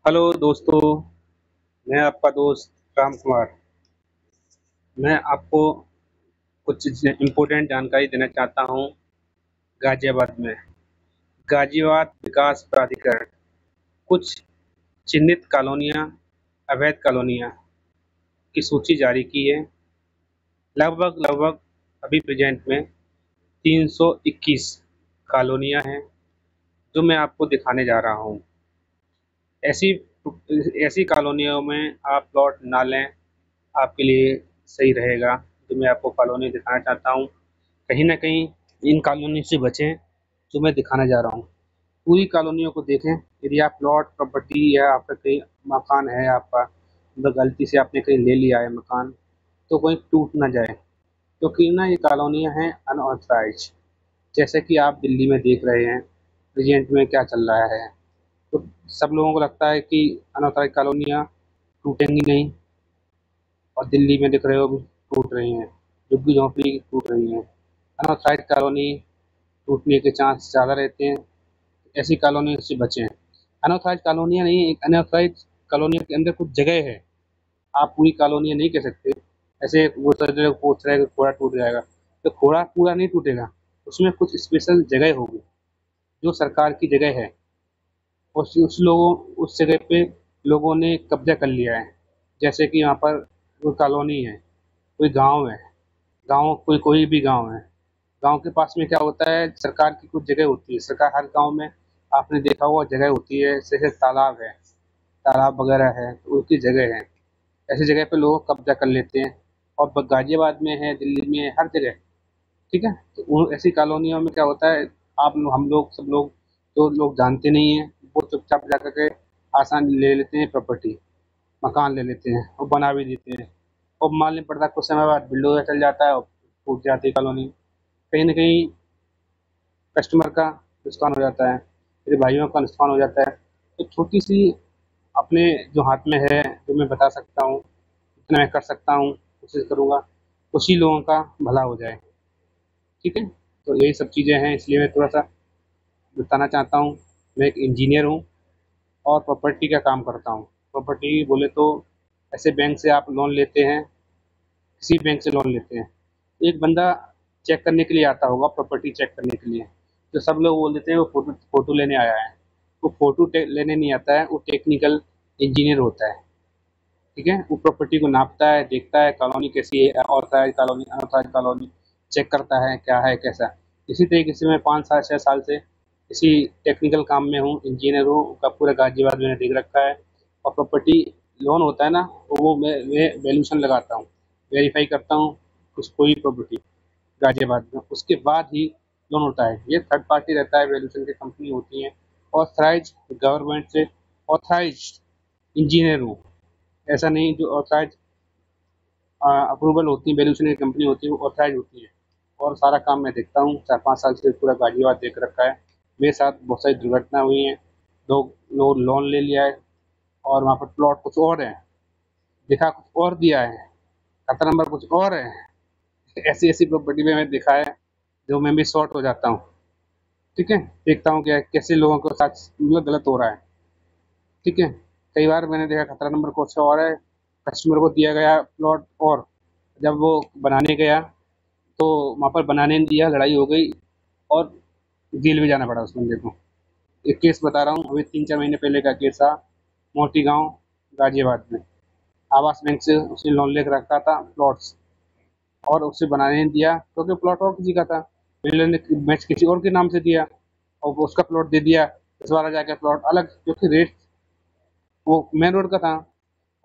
Hello दोस्तों। मैं आपका दोस्त राम कुमार। मैं आपको कुछ इम्पोर्टेंट जानकारी देना चाहता हूँ। गाजियाबाद में गाजियाबाद विकास प्राधिकरण कुछ चिन्हित कॉलोनियाँ, अवैध कॉलोनियाँ की सूची जारी की है। लगभग लगभग अभी प्रेजेंट में 321 कॉलोनियाँ हैं जो मैं आपको दिखाने जा रहा हूँ। ऐसी ऐसी कॉलोनियों में आप प्लॉट ना लें, आपके लिए सही रहेगा। जो मैं आपको कॉलोनी दिखाना चाहता हूँ, कहीं ना कहीं इन कॉलोनी से बचें जो मैं दिखाने जा रहा हूँ। पूरी कॉलोनियों को देखें। यदि आप प्लॉट प्रॉपर्टी या आपका कहीं मकान है, आपका मतलब गलती से आपने कहीं ले लिया है मकान, तो कोई टूट ना जाए, क्योंकि ना ये कॉलोनियाँ हैं अनऑथराइज। जैसे कि आप दिल्ली में देख रहे हैं प्रेजेंट में क्या चल रहा है। तो सब लोगों को लगता है कि अनऑथराइज कॉलोनियाँ टूटेंगी नहीं, और दिल्ली में दिख रहे हो भी टूट रही हैं, झुग्गी झोंपड़ी टूट रही हैं। अनऑथराइज कॉलोनी टूटने के चांस ज़्यादा रहते हैं। ऐसी कॉलोनी से बचें। अनऑथराइज कॉलोनियाँ नहीं, एक अनऑथराइज कॉलोनी के अंदर कुछ जगह है, आप पूरी कॉलोनियाँ नहीं कह सकते। ऐसे वो सारे लोग पूछ रहे हैं कि खोड़ा टूट जाएगा, तो खोड़ा पूरा नहीं टूटेगा, उसमें कुछ स्पेशल जगह होगी जो सरकार की जगह है। उस जगह पे लोगों ने कब्जा कर लिया है। जैसे कि यहाँ पर कोई कॉलोनी है, कोई गांव है, गांव कोई कोई भी गांव है, गांव के पास में क्या होता है, सरकार की कुछ जगह होती है। सरकार हर गांव में आपने देखा होगा जगह होती है, जैसे तालाब है, तालाब वगैरह है, तो उसकी जगह है। ऐसी जगह पे लोग कब्जा कर लेते हैं। और गाजियाबाद में है, दिल्ली में है, हर जगह। ठीक है, तो ऐसी कॉलोनियों में क्या होता है, हम लोग सब लोग, जो लोग जानते नहीं हैं, वो चुपचाप जा करके आसान ले लेते हैं प्रॉपर्टी, मकान ले लेते हैं और बना भी देते हैं। और मालूम नहीं पड़ता, कुछ समय बाद बिल्डोजर चल जाता है और टूट जाती है कॉलोनी। कहीं ना कहीं कस्टमर का नुकसान हो जाता है, मेरे भाइयों का नुकसान हो जाता है। तो छोटी सी अपने जो हाथ में है, जो मैं बता सकता हूँ, जितना मैं कर सकता हूँ कोशिश करूँगा, कुछ ही लोगों का भला हो जाए। ठीक है, तो यही सब चीज़ें हैं, इसलिए मैं थोड़ा सा बताना चाहता हूँ। मैं एक इंजीनियर हूँ और प्रॉपर्टी का काम करता हूँ। प्रॉपर्टी बोले तो ऐसे बैंक से आप लोन लेते हैं, किसी बैंक से लोन लेते हैं, एक बंदा चेक करने के लिए आता होगा, प्रॉपर्टी चेक करने के लिए। तो सब लोग बोल देते हैं वो फोटो फोटो लेने आया है। वो फोटो लेने नहीं आता है, वो टेक्निकल इंजीनियर होता है। ठीक है, वो प्रॉपर्टी को नापता है, देखता है कॉलोनी कैसी है, authorise colony unauthorise colony check करता है क्या है कैसा। इसी तरीके से मैं 5 साल 6 साल से इसी टेक्निकल काम में हूँ, इंजीनियर हूँ का पूरा गाजियाबाद मैंने देख रखा है। और प्रॉपर्टी लोन होता है ना, तो वो मैं वैल्यूशन लगाता हूँ, वेरीफाई करता हूँ कुछ कोई प्रॉपर्टी गाजियाबाद में, उसके बाद ही लोन होता है। ये थर्ड पार्टी रहता है, वैल्यूशन की कंपनी होती है, ऑथराइज गवर्नमेंट से ऑथराइज इंजीनियर हूँ। ऐसा नहीं, जो ऑथराइज अप्रूवल होती है, वैल्यूशन की कंपनी होती है, वो ऑथराइज होती है। और सारा काम मैं देखता हूँ, 4 5 साल से पूरा गाजियाबाद देख रखा है। मेरे साथ बहुत सारी दुर्घटना हुई हैं, लोग लोग लोन ले लिया है और वहाँ पर प्लॉट कुछ और है, दिखा कुछ और दिया है, खाता नंबर कुछ और है। ऐसी ऐसी प्रॉपर्टी में मैं देखा है, जो मैं भी शॉर्ट हो जाता हूँ। ठीक है, देखता हूँ क्या कैसे लोगों के साथ मतलब गलत हो रहा है। ठीक है, कई बार मैंने देखा खतरा नंबर कुछ और है, कस्टमर को दिया गया प्लॉट, और जब वो बनाने गया तो वहाँ पर बनाने नहीं दिया, लड़ाई हो गई और जेल भी जाना पड़ा उस बंदे को। एक केस बता रहा हूँ, अभी 3 4 महीने पहले का केस था, मोती गाँव गाजियाबाद में। आवास बैंक से उसने लोन लेकर रखा था प्लॉट्स, और उसे बनाने नहीं दिया क्योंकि प्लॉट और किसी का था। बिल्डर ने मैच किसी और के नाम से दिया और वो उसका प्लॉट दे दिया। इस बार जाके प्लॉट अलग, क्योंकि रेट वो मेन रोड का था,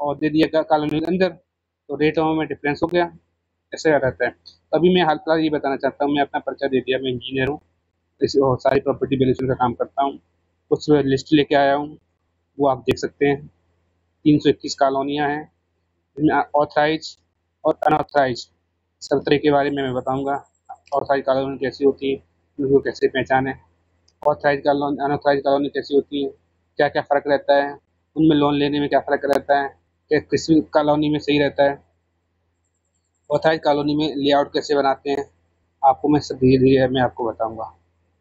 और दे दिया कॉलोनी के अंदर, तो रेटों में डिफरेंस हो गया। ऐसे रहता है। तो अभी मैं हाल फिलहाल ये बताना चाहता हूँ, मैं अपना परिचय दे दिया, मैं इंजीनियर हूँ, और सारी प्रॉपर्टी वैल्यूशन का काम करता हूँ। कुछ लिस्ट लेके आया हूँ, वो आप देख सकते हैं। 321 कॉलोनियाँ हैं, जिनमें ऑथराइज और अनऑथराइज सब तरह के बारे में मैं बताऊंगा। ऑथराइज कॉलोनी कैसी होती है, उनको कैसे पहचाने, ऑथराइज कॉलोनी अनऑथराइज कॉलोनी कैसी होती है, क्या क्या फ़र्क रहता है, उनमें लोन लेने में क्या फ़र्क रहता है, क्या किसी कॉलोनी में सही रहता है, ऑथराइज कॉलोनी में लेआउट कैसे बनाते हैं, आपको मैं सब धीरे धीरे मैं आपको बताऊंगा।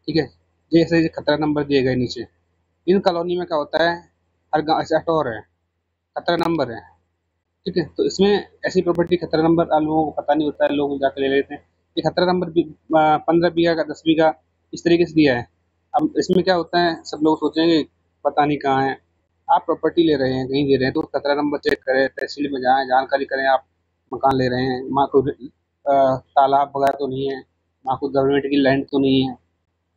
ठीक है, जैसे ये खतरा नंबर दिए गए नीचे, इन कॉलोनी में क्या होता है, हर गाँव ऐसे अटौर है, खतरा नंबर है, ठीक है। तो इसमें ऐसी प्रॉपर्टी खतरा नंबर लोगों को पता नहीं होता है, लोग जाके ले लेते हैं। ये खतरा नंबर 15 बीघा का 10 बीघा इस तरीके से दिया है। अब इसमें क्या होता है, सब लोग सोचेंगे पता नहीं कहाँ है। आप प्रॉपर्टी ले रहे हैं, कहीं दे रहे हैं, तो खतरा नंबर चेक करें, तहसील में जाएं, जानकारी करें। आप मकान ले रहे हैं, वहाँ कोई तालाब वगैरह तो नहीं है, वहाँ कोई गवर्नमेंट की लैंड तो नहीं है,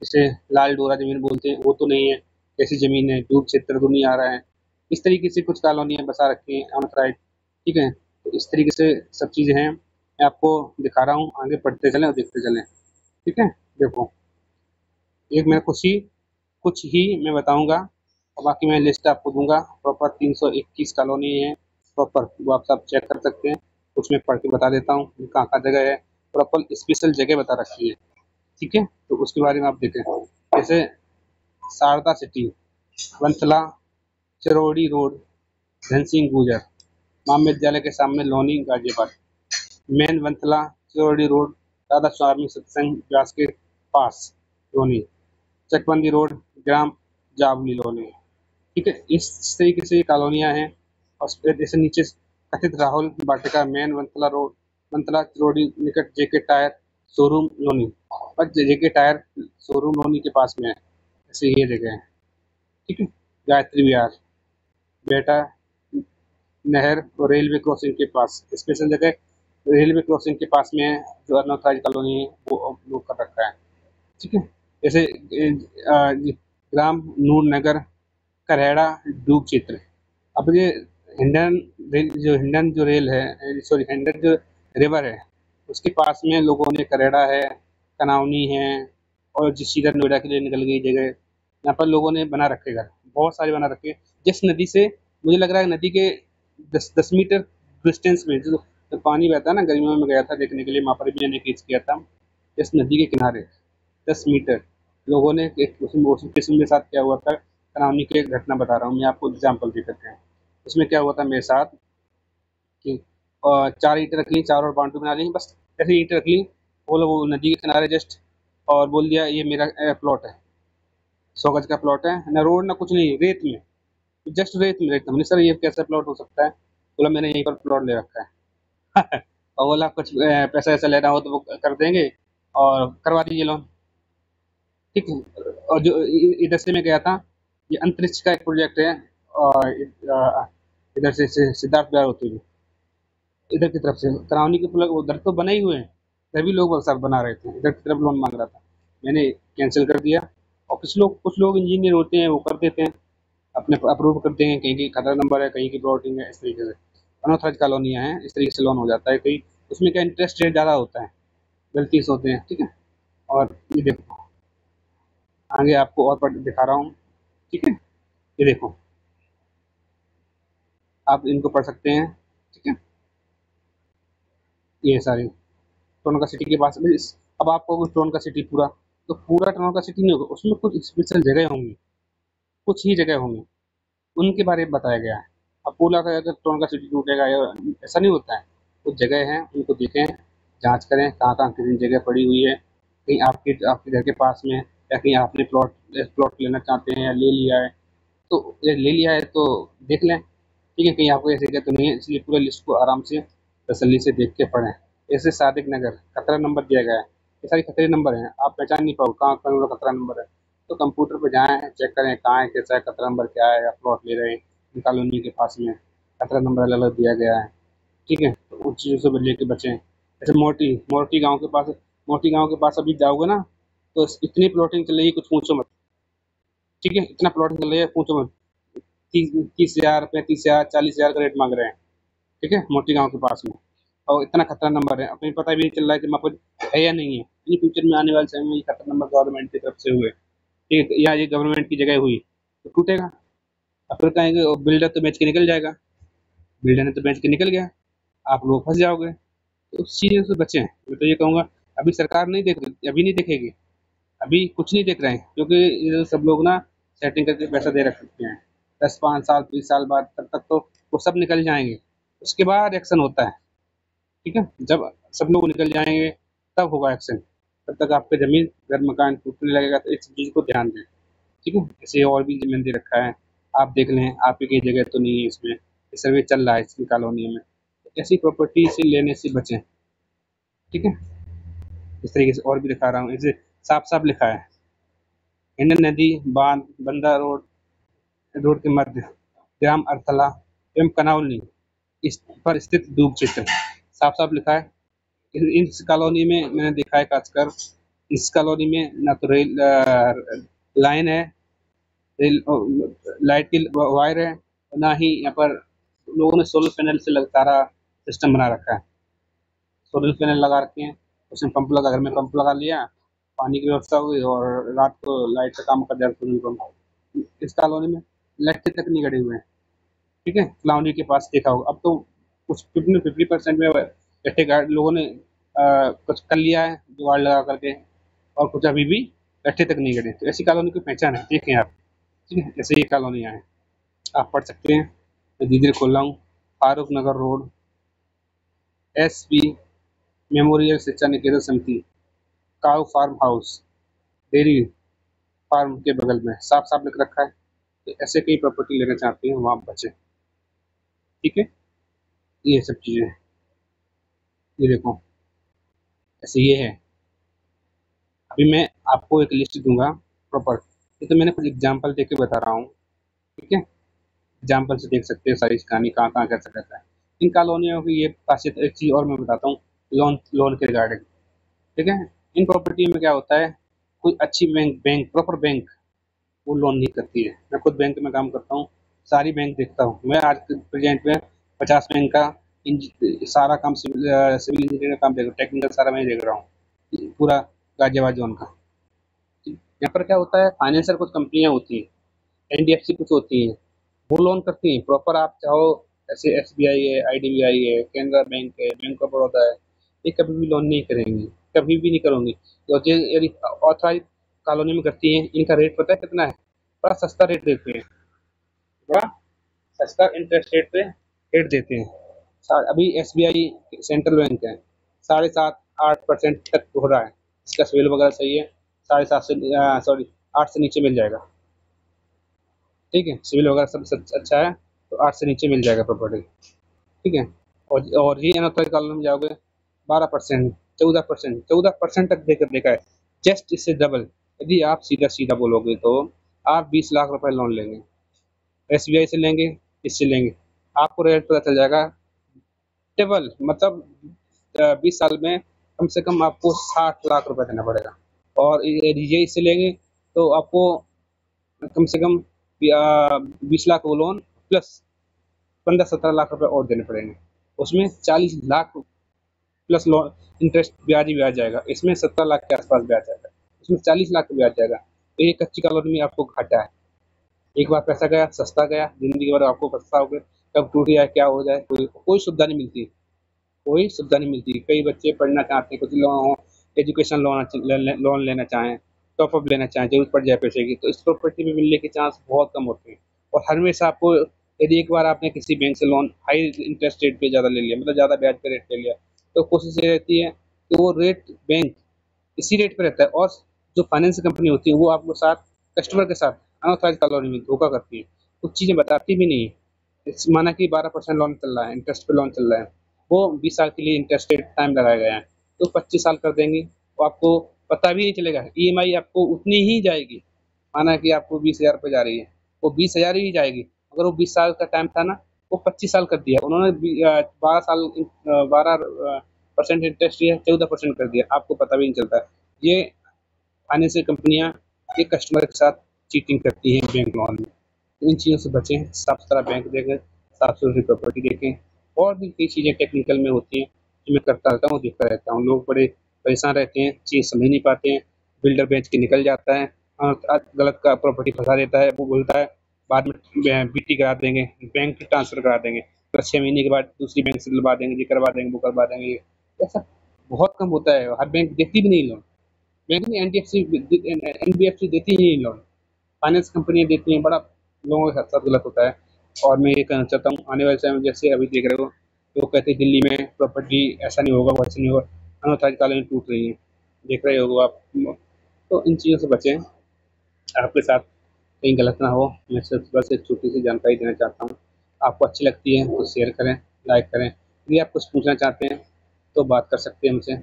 जिसे लाल डोरा जमीन बोलते हैं वो तो नहीं है, कैसी जमीन है, डूब क्षेत्र तो नहीं आ रहा है। इस तरीके से कुछ कॉलोनियाँ बसा रखी हैं अनथराइज्ड, ठीक है। तो इस तरीके से सब चीज़ें हैं, मैं आपको दिखा रहा हूँ, आगे पढ़ते चलें और देखते चलें, ठीक है। देखो, एक मैं कुछ ही मैं बताऊंगा, और बाकी मैं लिस्ट आपको दूंगा। प्रॉपर 321 कॉलोनी है प्रॉपर, वो आप सब चेक कर सकते हैं। कुछ मैं पढ़ के बता देता हूँ कहाँ कहाँ जगह है, प्रॉपर स्पेशल जगह बता रखी है, ठीक है। तो उसके बारे में आप देखें, जैसे शारदा सिटी, वंथला, चिरौड़ी रोड, धन सिंह गुजर, महाविद्यालय के सामने लोनी गाजियाबाद, मेन वंथला चिरौड़ी रोड, राधा स्वामी सत्संग व्यास के पास लोनी, चकबंदी रोड, ग्राम जावली लोनी, ठीक है। इस तरीके से ये कॉलोनियाँ हैं। और फिर जैसे नीचे कथित राहुल वाटिका, मेन वंथला रोड, वंथला चिरौड़ी निकट जेके टायर शोरूम लोनी, और जेके टायर शोरूम लोनी के पास में है। ऐसे ये जगह है, ठीक है। गायत्री विहार, बेटा नहर और रेलवे क्रॉसिंग के पास स्पेशल जगह, रेलवे क्रॉसिंग के पास में है, जो अनऑथराइज्ड कॉलोनी है वो लोग कर रखा है, ठीक है। जैसे ग्राम नूर नगर, करेड़ा डूब क्षेत्र। अब ये हिंडन जो रेल है, सॉरी हिंडन जो रिवर है, उसके पास में लोगों ने करेड़ा है, कनावनी है, और जो सीधा नोएडा के लिए निकल गई जगह, यहाँ पर लोगों ने बना रखे घर, बहुत सारे बना रखे। जिस नदी से, मुझे लग रहा है नदी के 10 मीटर डिस्टेंस में जो पानी बहता है ना, गर्मियों में गया था देखने के लिए, वहाँ पर भी मैंने केस किया था। इस नदी के किनारे 10 मीटर लोगों ने एक उसमें किस्म के साथ क्या हुआ था, कनावनी की एक घटना बता रहा हूँ मैं आपको, एग्जाम्पल दे सकते हैं। उसमें क्या हुआ था मेरे साथ कि 4 ईंटें रख ली, चार और बाउंड्री बना ली, बस ऐसे ईंटें रख ली, वो नदी के किनारे जस्ट, और बोल दिया ये मेरा प्लॉट है, 100 गज का प्लॉट है ना, रोड ना कुछ नहीं, रेत में, जस्ट रेत में। रेत हमने, सर ये कैसा प्लॉट हो सकता है? बोला मैंने यहीं पर प्लॉट ले रखा है। और बोला कुछ पैसा ऐसा लेना हो तो वो कर देंगे, और करवा दीजिए लोन, ठीक है। और जो इधर से मैं गया था, ये अंतरिक्ष का एक प्रोजेक्ट है, और इधर से सिद्धार्थ बिहार होते हुए इधर की तरफ से करावनी के पुल उधर तो बने ही हुए हैं, इधर भी लोग साथ बना रहे थे, इधर की तरफ लोन मांग रहा था, मैंने कैंसिल कर दिया। और कुछ लोग इंजीनियर होते हैं, वो कर देते हैं, अपने अप्रूव करते हैं, कहीं की खतरा नंबर है, कहीं की प्लॉटिंग है, इस तरीके से अनऑथराइज कॉलोनियाँ हैं, इस तरीके से लोन हो जाता है। कहीं उसमें क्या इंटरेस्ट रेट ज़्यादा होता है, गलती से होते हैं, ठीक है। और ये देखो, आगे आपको और पढ़ दिखा रहा हूँ, ठीक है। ये देखो, आप इनको पढ़ सकते हैं, ठीक है। ये सारी टोनका सिटी के पास में अब आपको टोनका सिटी पूरा, तो पूरा टोनका सिटी नहीं होगा, उसमें कुछ स्पेशल जगह होंगी, कुछ ही जगह होंगी, उनके बारे में बताया गया है। अब पूरा का अगर टोनका सिटी टूटेगा या ऐसा नहीं होता है, कुछ जगह हैं उनको देखें, जांच करें कहाँ कहाँ कितनी जगह पड़ी हुई है, कहीं आपके आपके घर के पास में, या कहीं आपने प्लॉट प्लॉट लेना चाहते हैं या ले लिया है, तो ये ले लिया है तो देख लें, ठीक है। कहीं आपको ऐसी जगह तो नहीं है, इसलिए पूरे लिस्ट को आराम से तसल्ली से देख के पढ़ें। जैसे सादिक नगर खतरा नंबर दिया गया है, ये सारी खतरे नंबर हैं, आप पहचान नहीं पाओ कहाँ कौन सा खतरा नंबर है। तो कंप्यूटर पर जाएँ, चेक करें कहाँ है, कैसा है, खतरा नंबर क्या है, या प्लॉट ले रहे हैं कॉलोनी के पास में, खतरा नंबर अलग अलग दिया गया है, ठीक है। तो उन चीज़ों से लेके बचें। जैसे मोटी मोटी गाँव के पास, मोटी गाँव के पास अभी जाओगे ना, तो इतनी प्लॉटिंग चल रही है, कुछ पूछो मत, ठीक है। इतना प्लॉटिंग चल रही है, पूछो मत। 30,000, 35,000, 40,000 का रेट मांग रहे हैं, ठीक है, मोती गांव के पास में। और इतना खतरा नंबर है, अपनी पता भी नहीं चल रहा है कि वहाँ पर है या नहीं है। इन फ्यूचर में आने वाले समय में ये खतरा नंबर गवर्नमेंट की तरफ से हुए, ठीक है, या ये गवर्नमेंट की जगह हुई तो टूटेगा। अब फिर कहेंगे बिल्डर तो बेच के निकल जाएगा, बिल्डर ने तो बेच के निकल गया, आप लोग फंस जाओगे। तो उस चीज़ों से बचें, मैं तो ये कहूँगा। अभी सरकार नहीं देख रही, अभी नहीं देखेगी, अभी कुछ नहीं देख रहे हैं, क्योंकि ये सब लोग ना सेटिंग करके पैसा दे रखते हैं। 10, 5 साल, 20 साल बाद, तब तक तो वो सब निकल जाएंगे, उसके बाद एक्शन होता है, ठीक है। जब सब लोग निकल जाएंगे तब होगा एक्शन, तब तक आपका ज़मीन घर मकान टूटने लगेगा। तो इस चीज़ को ध्यान दें, ठीक है। ऐसे और भी ज़मीन दे रखा है, आप देख लें, आपकी कई जगह तो नहीं है इसमें, सर्वे चल रहा है इसकी कॉलोनी में। तो ऐसी प्रॉपर्टी से लेने से बचें, ठीक है। इस तरीके से और भी दिखा रहा हूँ, इसे साफ साफ लिखा है, हिंडन नदी बांध बंदा रोड रोड के मध्य ग्राम अर्थला एवं कनावली इस पर स्थित दूब क्षेत्र, साफ साफ लिखा है। इस कॉलोनी में मैंने देखा है खासकर, इस कॉलोनी में ना तो रेल लाइन है, रेल लाइट की वायर है, ना ही यहाँ पर लोगों ने सोलर पैनल से सारा सिस्टम बना रखा है। सोलर पैनल लगा रखे हैं, उसमें पंप लगा, घर में पंप लगा लिया, पानी की व्यवस्था हो गई और रात को लाइट का काम कर दिया सोलर पंप। इस कॉलोनी में इलेक्ट्रिक तक नहीं गड़े हुए हैं, ठीक है। कॉलोनी के पास देखा होगा, अब तो कुछ 50% में इलेक्ट्रिक लोगों ने कुछ कर लिया है जुगाड़ लगा करके, और कुछ अभी भी इलेक्ट्रिक तक नहीं गड़े। तो ऐसी कॉलोनी की पहचान है, देखें आप, ठीक है। ऐसे ये कॉलोनियाँ हैं, आप पढ़ सकते हैं। मैं धीरे धीरे खोल रहा हूँ। फारूक नगर रोड, SP मेमोरियल शिक्षा निकेतन समिति, काऊ फार्म हाउस, डेयरी फार्म के बगल में साफ साफ लिख रखा है। तो ऐसे कई प्रॉपर्टी लेना चाहते हैं, वहाँ बचे, ठीक है। ये सब चीज़ें, ये देखो, ऐसे ये है। अभी मैं आपको एक लिस्ट दूंगा प्रॉपर, ये तो मैंने कुछ एग्जाम्पल देके बता रहा हूँ, ठीक है। एग्जाम्पल से देख सकते हैं सारी कहानी कहाँ कहाँ कैसे रहता है। इन कॉलोनियों की ये खासियत, एक चीज़ और मैं बताता हूँ, लोन लोन के रिगार्डिंग, ठीक है। इन प्रॉपर्टी में क्या होता है, कोई अच्छी बैंक प्रॉपर बैंक वो लोन नहीं करती है। मैं खुद बैंक में काम करता हूँ, सारी बैंक देखता हूँ मैं, आज के प्रेजेंट में 50 बैंक का सारा काम सिविल इंजीनियर का काम देख रहा हूँ, टेक्निकल सारा मैं देख रहा हूँ, पूरा गाजियाबाद जोन का। यहाँ पर क्या होता है, फाइनेंशियल कुछ कंपनियाँ होती हैं, NDFC कुछ होती हैं, वो लोन करती हैं प्रॉपर। आप चाहो ऐसे SBI है, IDBI है, कैनरा बैंक है, बैंक ऑफ बड़ौदा है, ये कभी भी लोन नहीं करेंगी, कभी भी नहीं करूँगी। और जो यदि ऑथराइज कॉलोनी में करती हैं, इनका रेट पता है कितना है, बड़ा सस्ता रेट देते हैं, बड़ा सस्ता इंटरेस्ट रेट पे रेट देते हैं। अभी SBI सेंट्रल बैंक है, 7.5-8% तक हो रहा है, इसका सिविल वगैरह सही है, 7.5 से सॉरी 8 से नीचे मिल जाएगा, ठीक है। सिविल वगैरह सब अच्छा है, तो 8 से नीचे मिल जाएगा प्रॉपर्टी, ठीक है। और ये अनऑथराइज कॉलोनी में जाओगे 12%, 14%, 14% तक देकर देखा है, जस्ट इससे डबल। यदि आप सीधा सीधा बोलोगे तो आप 20 लाख रुपए लोन लेंगे, SBI से लेंगे, इससे लेंगे, आपको रेट पता चल जाएगा टेबल, मतलब 20 साल में कम से कम आपको 60 लाख रुपए देना पड़ेगा। और ये इससे लेंगे तो आपको कम से कम 20 लाख वो लोन प्लस 15-17 लाख रुपए और देने पड़ेंगे, उसमें 40 लाख प्लस लोन इंटरेस्ट ब्याज ही ब्याज जाएगा, इसमें 17 लाख के आसपास ब्याज जाएगा, इसमें 40 लाख का ब्याज जाएगा। तो ये कच्ची कॉलोनी में आपको घाटा है, एक बार पैसा गया, सस्ता गया, जिंदगी भर आपको पछताओगे, कब टूट जाए क्या हो जाए, कोई कोई सुविधा नहीं मिलती, कोई सुविधा नहीं मिलती। कई बच्चे पढ़ना चाहते हैं, कुछ लोग एजुकेशन लोन लेना चाहें, टॉपअप लेना चाहें, जरूरत पड़ जाए पैसे की, तो इस प्रॉपर्टी में मिलने के चांस बहुत कम होते हैं। और हमेशा आपको, यदि एक बार आपने किसी बैंक से लोन हाई इंटरेस्ट रेट पे ज़्यादा ले लिया, मतलब ज़्यादा ब्याज पे रेट ले लिया, तो कोशिश ये रहती है कि वो रेट बैंक इसी रेट पे रहता है, और जो फाइनेंस कंपनी होती है वो आपको साथ कस्टमर के साथ अनऑथराइज कॉलोनी में धोखा करती है, कुछ चीज़ें बताती भी नहीं है। माना कि 12% लोन चल रहा है, इंटरेस्ट पे लोन चल रहा है, वो 20 साल के लिए इंटरेस्ट रेट टाइम लगाया गया है, तो 25 साल कर देंगे, तो आपको पता भी नहीं चलेगा, EMI आपको उतनी ही जाएगी। माना कि आपको 20,000 रुपये जा रही है, वो 20,000 ही जाएगी। अगर वो 20 साल का टाइम था ना, वो 25 साल कर दिया उन्होंने, 12 साल 12% इंटरेस्ट दिया, 14% कर दिया, आपको पता भी नहीं चलता। ये फाइनेंशियल कंपनियां ये कस्टमर के साथ चीटिंग करती हैं बैंक लोन में, तो इन चीज़ों से बचें, साफ सुथरा बैंक देखें, साफ सुथरी प्रॉपर्टी देखें। और भी कई चीज़ें टेक्निकल में होती हैं जो मैं करता रहता हूँ, देखता रहता हूँ। लोग बड़े परेशान रहते हैं, चीज़ समझ नहीं पाते हैं, बिल्डर बेच के निकल जाता है, गलत का प्रॉपर्टी फंसा देता है, वो बोलता है बाद में BT करा देंगे, बैंक ट्रांसफ़र करा देंगे, तो 6 महीने के बाद दूसरी बैंक से दिलवा देंगे, ये करवा देंगे, वो करवा देंगे। ऐसा बहुत कम होता है, हर बैंक देती भी नहीं लोन, बैंक नहीं, NBFC देती ही नहीं लोन, फाइनेंस कंपनियां देती हैं, बड़ा लोगों के साथ गलत होता है। और मैं ये कहना चाहता हूँ, आने वाले समय में जैसे अभी देख रहे हो, लोग कहते हैं दिल्ली में प्रॉपर्टी ऐसा नहीं होगा, वैसा नहीं होगा, अनऑथराइज कॉलोनी टूट रही है, देख रहे हो आप। तो इन चीज़ों से बचें, आपके साथ कहीं गलत ना हो। मैं सिर्फ बस एक छोटी सी जानकारी देना चाहता हूँ। आपको अच्छी लगती है तो शेयर करें, लाइक करें। यदि आप कुछ पूछना चाहते हैं तो बात कर सकते हैं हमसे,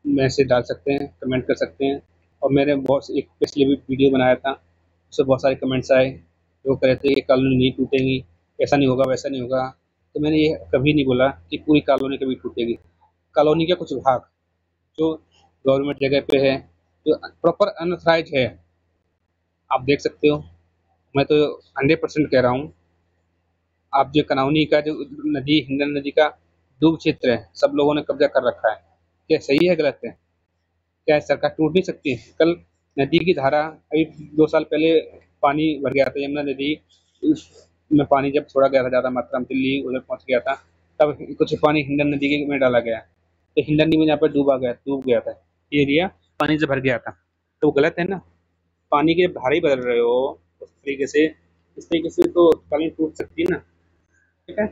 मैसेज डाल सकते हैं, कमेंट कर सकते हैं। और मैंने बहुत एक पिछले भी वीडियो बनाया था, उससे बहुत सारे कमेंट्स आए जो कह रहे थे कि कॉलोनी नहीं टूटेगी, ऐसा नहीं होगा, वैसा नहीं होगा। तो मैंने ये कभी नहीं बोला कि पूरी कॉलोनी कभी टूटेगी। कॉलोनी के कुछ भाग जो गवर्नमेंट जगह पे है, जो प्रॉपर अनऑथराइज है, आप देख सकते हो। मैं तो 100% कह रहा हूँ। आप जो कनौनी का जो नदी, हिंडन नदी का डूब क्षेत्र है, सब लोगों ने कब्जा कर रखा है। क्या सही है, गलत है? क्या सरकार टूट नहीं सकती है? कल नदी की धारा, अभी 2 साल पहले पानी भर गया था यमुना नदी में। पानी जब छोड़ा गया था ज़्यादा मात्रा में, दिल्ली उधर पहुंच गया था, तब कुछ पानी हिंडन नदी के में डाला गया। तो हिंडन नदी में यहाँ पर डूब गया था, ये एरिया पानी से भर गया था। तो वो गलत है ना? पानी की धारा ही बदल रहे हो उस तरीके से, इस तरीके से तो पानी टूट सकती है ना। ठीक है।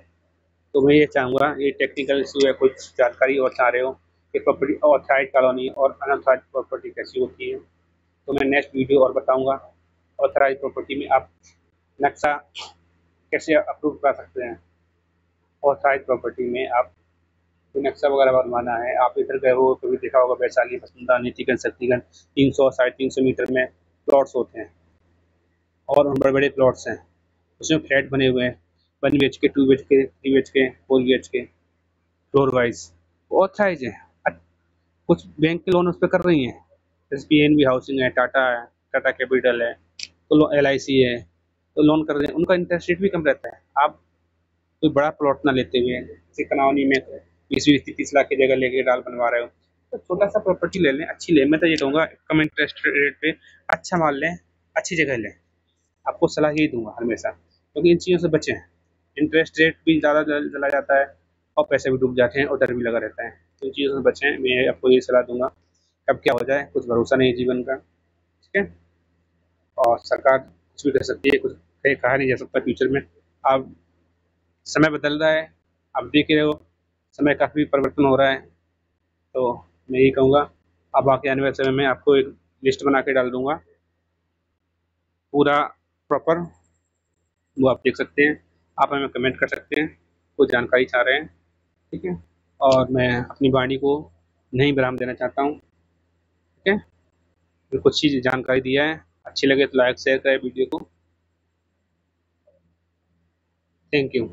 तो मैं ये चाहूँगा, ये टेक्निकल इशू है, कुछ जानकारी और चाह रहे हो कि प्रॉपर्टी ऑथराइज कॉलोनी और अनऑथराइज प्रॉपर्टी कैसी होती है, तो मैं नेक्स्ट वीडियो और बताऊंगा। ऑथराइज प्रॉपर्टी में आप नक्शा कैसे अप्रूव कर सकते हैं। ऑथराइज प्रॉपर्टी में आप कोई नक्शा वगैरह बनवाना है, आप इधर गए हो कभी देखा होगा, वैशाली, बसुंधा, नीतिगंज, शक्तिगंज, 300 350 मीटर में प्लॉट्स होते हैं और बड़े बड़े प्लॉट्स हैं। उसमें फ्लैट बने हुए हैं, 1 BHK, 2 BHK, 3 BHK, 4 BHK, floor wise authorise है। कुछ बैंक के लोन उस पर कर रही हैं, जैसे PNB हाउसिंग है, टाटा कैपिटल है, तो LIC है, तो लोन कर रहे हैं, उनका इंटरेस्ट रेट भी कम रहता है। आप कोई बड़ा प्लॉट ना लेते हुए जैसे कनौनी में 20-20, 30 लाख की जगह लेके डाल बनवा रहे हो, तो छोटा सा प्रॉपर्टी ले लें, अच्छी लें। मैं तो ये कहूँगा कम इंटरेस्ट रेट पे अच्छा माल लें, अच्छी जगह लें। आपको सलाह यही दूंगा हमेशा, क्योंकि इन चीज़ों से बचें। इंटरेस्ट रेट भी ज़्यादा चला जाता है और पैसे भी डूब जाते हैं और डर भी लगा रहता है। तो इन चीज़ों से बचें, मैं आपको ये सलाह दूंगा। कब क्या हो जाए कुछ भरोसा नहीं है जीवन का। ठीक है। और सरकार कुछ भी कर सकती है, कुछ कहा नहीं जा सकता फ्यूचर में। अब समय बदल रहा है, आप देख रहे हो, समय काफ़ी परिवर्तन हो रहा है। तो मैं यही कहूँगा, अब आगे आने वाले समय में आपको एक लिस्ट बना के डाल दूंगा पूरा प्रॉपर, वो आप देख सकते हैं। आप हमें कमेंट कर सकते हैं, कुछ जानकारी चाह रहे हैं। ठीक है। और मैं अपनी वाणी को नहीं विराम देना चाहता हूँ। ठीक है। मैं कुछ चीज़ जानकारी दिया है, अच्छी लगे तो लाइक शेयर करें वीडियो को। Thank you.